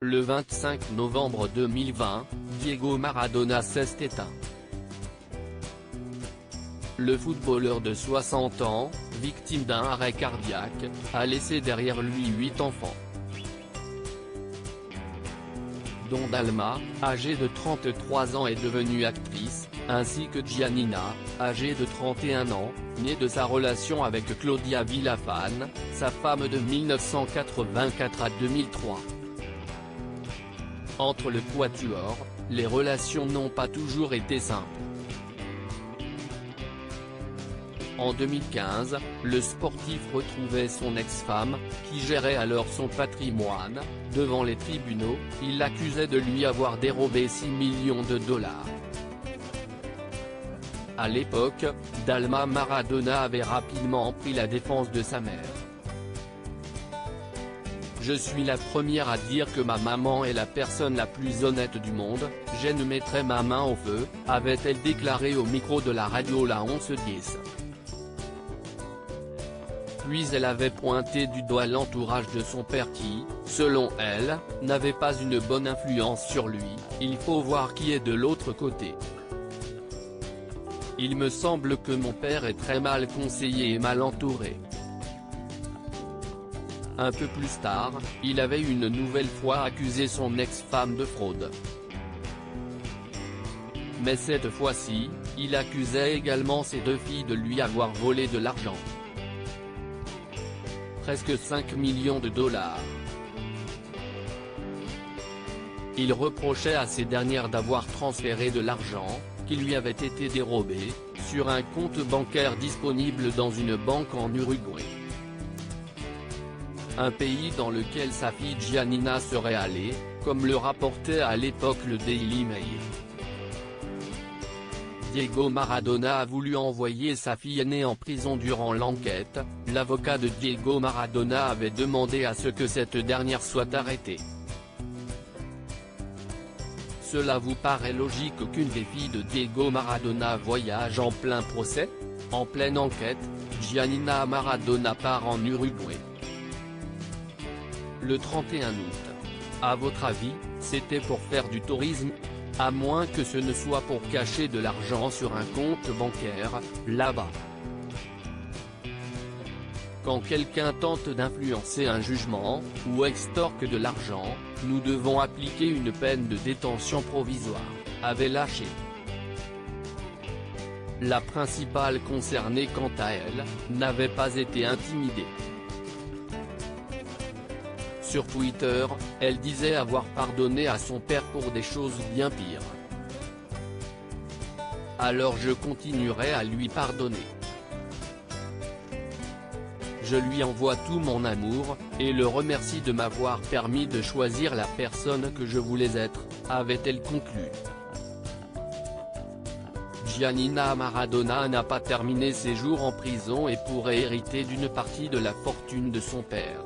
Le 25 novembre 2020, Diego Maradona s'est éteint. Le footballeur de 60 ans, victime d'un arrêt cardiaque, a laissé derrière lui 8 enfants, dont Dalma, âgée de 33 ans est devenue actrice, ainsi que Giannina, âgée de 31 ans, née de sa relation avec Claudia Villafane, sa femme de 1984 à 2003. Entre le quatuor, les relations n'ont pas toujours été simples. En 2015, le sportif retrouvait son ex-femme, qui gérait alors son patrimoine. Devant les tribunaux, il l'accusait de lui avoir dérobé 6 millions de dollars. À l'époque, Dalma Maradona avait rapidement pris la défense de sa mère. « Je suis la première à dire que ma maman est la personne la plus honnête du monde, je ne mettrai ma main au feu », avait-elle déclaré au micro de la radio La 1110. Puis elle avait pointé du doigt l'entourage de son père qui, selon elle, n'avait pas une bonne influence sur lui. « Il faut voir qui est de l'autre côté. Il me semble que mon père est très mal conseillé et mal entouré. » Un peu plus tard, il avait une nouvelle fois accusé son ex-femme de fraude. Mais cette fois-ci, il accusait également ses 2 filles de lui avoir volé de l'argent. Presque 5 millions de dollars. Il reprochait à ces dernières d'avoir transféré de l'argent, qui lui avait été dérobé, sur un compte bancaire disponible dans une banque en Uruguay. Un pays dans lequel sa fille Giannina serait allée, comme le rapportait à l'époque le Daily Mail. Diego Maradona a voulu envoyer sa fille aînée en prison durant l'enquête. L'avocat de Diego Maradona avait demandé à ce que cette dernière soit arrêtée. Cela vous paraît logique qu'une des filles de Diego Maradona voyage en plein procès? En pleine enquête, Giannina Maradona part en Uruguay. Le 31 août. À votre avis, c'était pour faire du tourisme? À moins que ce ne soit pour cacher de l'argent sur un compte bancaire, là-bas. Quand quelqu'un tente d'influencer un jugement, ou extorque de l'argent, nous devons appliquer une peine de détention provisoire, avait lâché. La principale concernée quant à elle, n'avait pas été intimidée. Sur Twitter, elle disait avoir pardonné à son père pour des choses bien pires. Alors je continuerai à lui pardonner. Je lui envoie tout mon amour, et le remercie de m'avoir permis de choisir la personne que je voulais être, avait-elle conclu. Giannina Maradona n'a pas terminé ses jours en prison et pourrait hériter d'une partie de la fortune de son père.